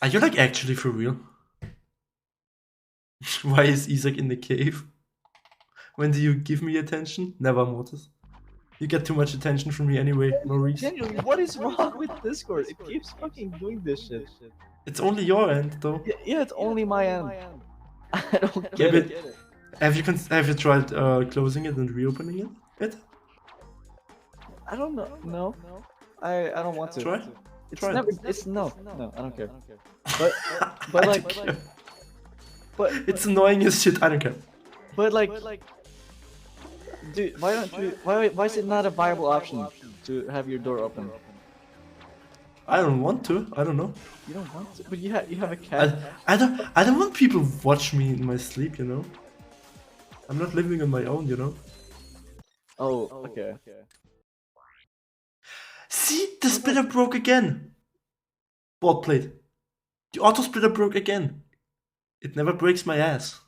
Are you like actually for real? Why is Isaac in the cave? When do you give me attention? Never, Mortis. You get too much attention from me anyway, Maurice. Genuinely, what is wrong with Discord? It keeps fucking doing this shit. It's only your end, though. Yeah, it's only my end. I don't get it. Have you tried closing it and reopening it? I don't know. No, I don't want to. Try. It's Try. never. It's no. I don't care. But like, but it's annoying as shit. I don't care. But like, dude, why don't you? Why is it not a viable option to have your door open? I don't want to. I don't know. You don't want to, but you have a cat. I don't want people watch me in my sleep. You know. I'm not living on my own. You know. Oh, okay. See, the splitter broke again. Board plate. The auto splitter broke again. It never breaks my ass.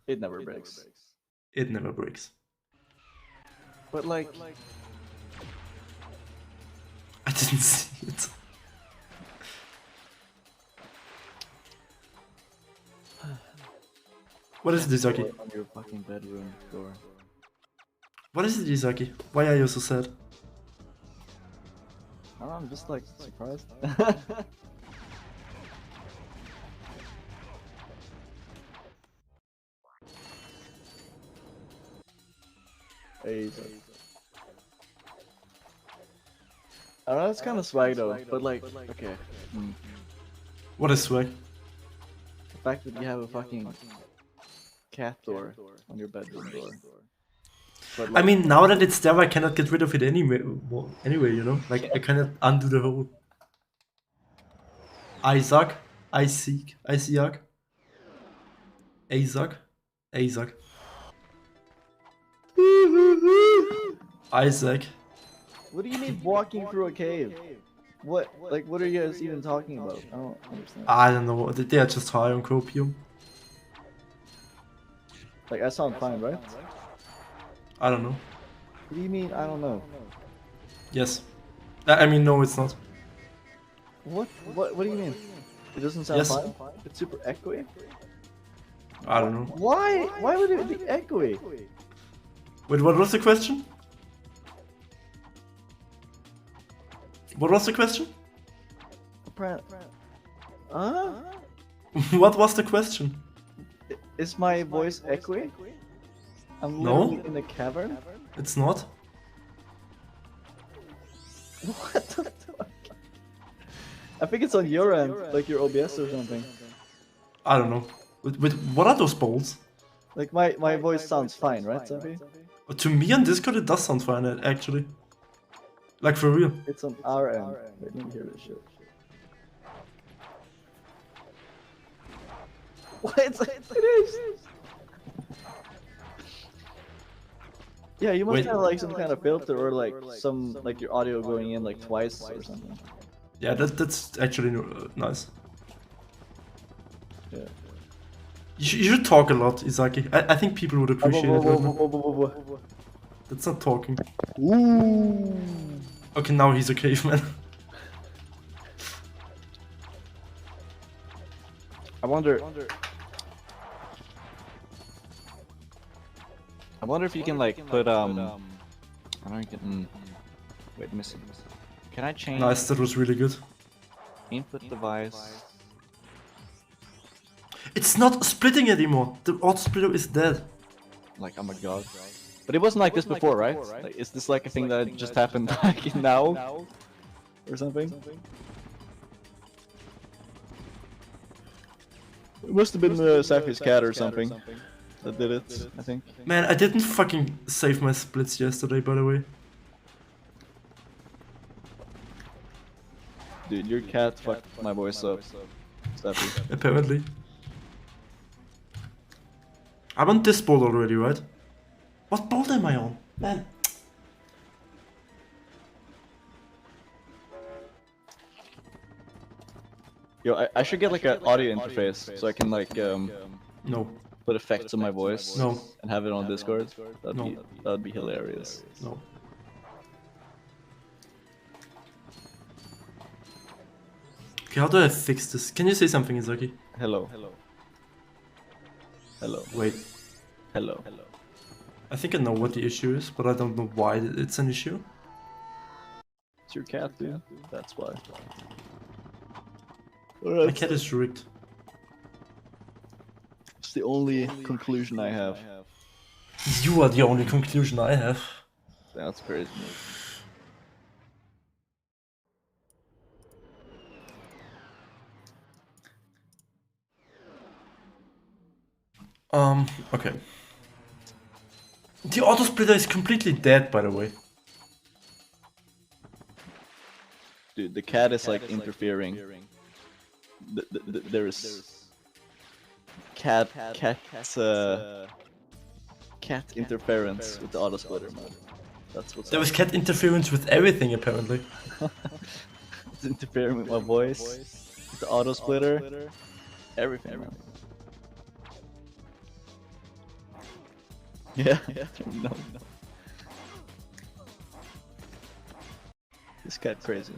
It never breaks. It never breaks. But like, I didn't see it. What is it, Izaki? On your fucking bedroom door. What is it, Izaki? Why are you so sad? I don't know, I'm just like surprised. Hey, I don't know, it's kind of swag though, but like, okay. What is swag? The fact that you have a fucking cat door on your bedroom door. But like, I mean, now that it's there, I cannot get rid of it anyway. Anyway, you know, like I cannot undo the whole. Isaac, Isaac, Isaac, Isaac, Isaac, Isaac. what do you mean walking through a cave? What, like, what are you guys even talking about? I don't understand. I don't know. They are just high on copium. Like, I sound fine, right? I don't know. What do you mean? I don't know. Yes. I mean, no, it's not. What? What do you mean? It doesn't sound Yes. fine? It's super echoey? I don't know. Why? Why would it be echoey? Wait, what was the question? What was the question? Huh? What was the question? Is my voice echoey? I'm No. literally in a cavern? It's not. What the fuck? I think it's on your end, like your OBS or something. I don't know. Wait, what are those balls? Like my voice sounds fine, right, Zabi? To me on Discord, it does sound fine, actually. Like, for real. It's on our end. Wait, let me hear this shit. What? It is! Yeah, you must Wait. have like some kind of filter or like some like your audio going in like twice or something. Yeah, that's actually nice. Yeah. You should talk a lot, Izaki. I think people would appreciate it. That's not talking. Ooh. Okay, now he's a caveman. I wonder if you can like put I don't get wait, missing. Can I change Nice, that was really good. input device? It's not splitting anymore. The auto splitter is dead. Like, oh my god. But it wasn't like this before, right? Like, is this like a thing that just happened like now? Or something? It must have been Safi's cat or something that did it, I think. Man, I didn't fucking save my splits yesterday, by the way. Dude, your cat fucked my voice up. Safi. Apparently. I'm on this board already, right? What board am I on? Man. Yo, I should get like an audio interface so I can like No. put effects on my voice No. and have it on Discord. No. That'd be hilarious. No. Okay, how do I fix this? Can you say something, Izaki? Hello. Hello. Wait. Hello. I think I know what the issue is, but I don't know why it's an issue. It's your cat, dude. That's why. My cat is rigged. It's the only conclusion I have. You are the only conclusion I have. That's crazy. Okay. The auto splitter is completely dead, by the way. Dude, the cat is like interfering. There is cat interference with the auto splitter, man. That's what's There was cat interference with everything, apparently. It's interfering with my voice, with the auto splitter, everything, man. Yeah, no. This cat crazy.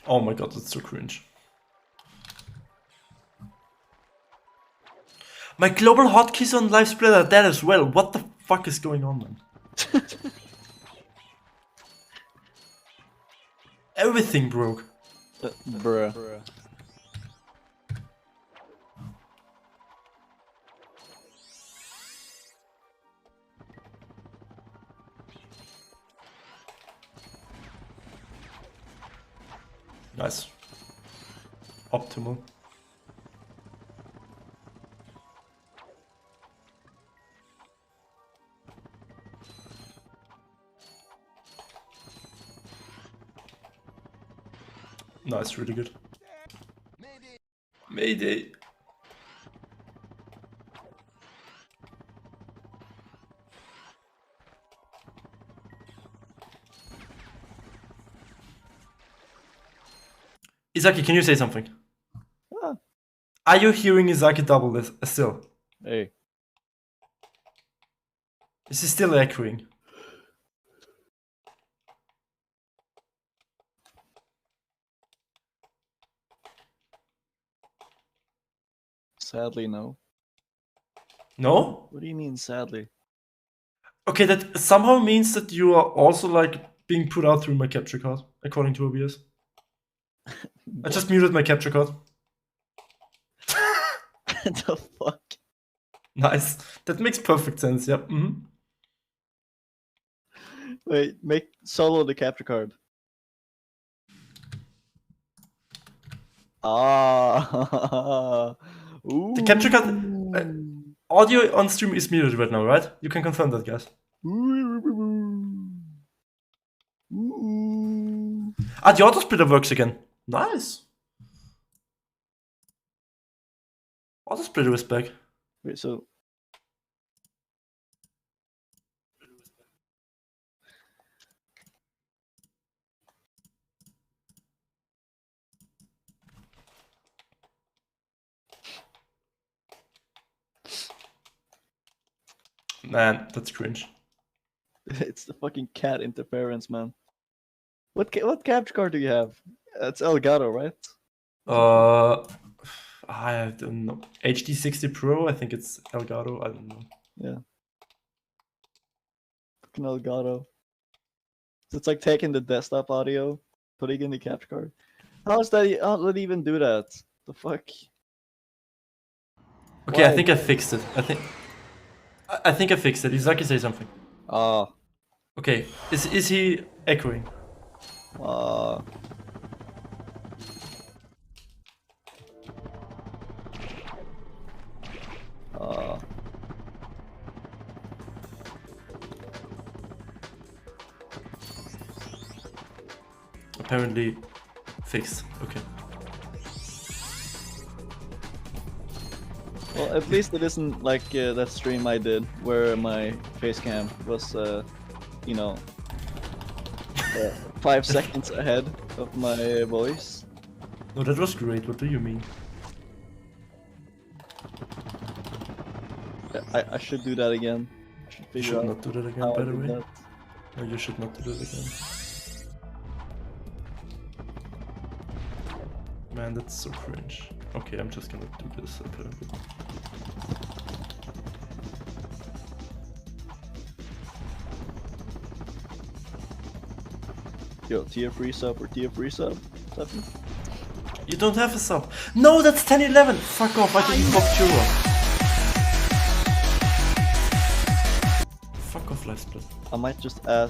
Oh my god, that's so cringe. My global hotkeys on live splitter are dead as well. What the fuck is going on, man? Everything broke. Bruh. Nice. Optimal. Nice, really good. Mayday. Izaki, can you say something? Ah. Are you hearing Izaki double this still? Hey. Is he still echoing? Sadly, no. No? What do you mean, sadly? Okay, that somehow means that you are also like being put out through my capture card, according to OBS. I just muted my capture card. The fuck? Nice. That makes perfect sense, yep. Wait, make solo the capture card. Ah. Ooh. The capture card audio on stream is muted right now, right? You can confirm that, guys. Ah, the auto splitter works again. Nice. Auto splitter is back. Wait, so Man, that's cringe. it's the fucking cat interference, man. What capture card do you have? It's Elgato, right? I don't know. HD60 Pro, I think it's Elgato, I don't know. Yeah. Fucking Elgato. So it's like taking the desktop audio, putting in the capture card. How does that? How did it even do that? The fuck? Okay, Why? I think I fixed it. I think I fixed it. Izaki, say something. Ah. Okay, is he echoing? Ah. Apparently fixed. Okay. Well, at least it isn't like that stream I did where my face cam was, you know, 5 seconds ahead of my voice. No, that was great. What do you mean? I should do that again. You should not do that again, by the way. No, you should not do it again. Man, that's so cringe. Okay, I'm just gonna do this apparently. Yo, tier free sub or tier free sub? Stephanie? You don't have a sub. No, that's 10-11. Fuck off, I didn't pop Jura. Fuck off, live split. I might just ask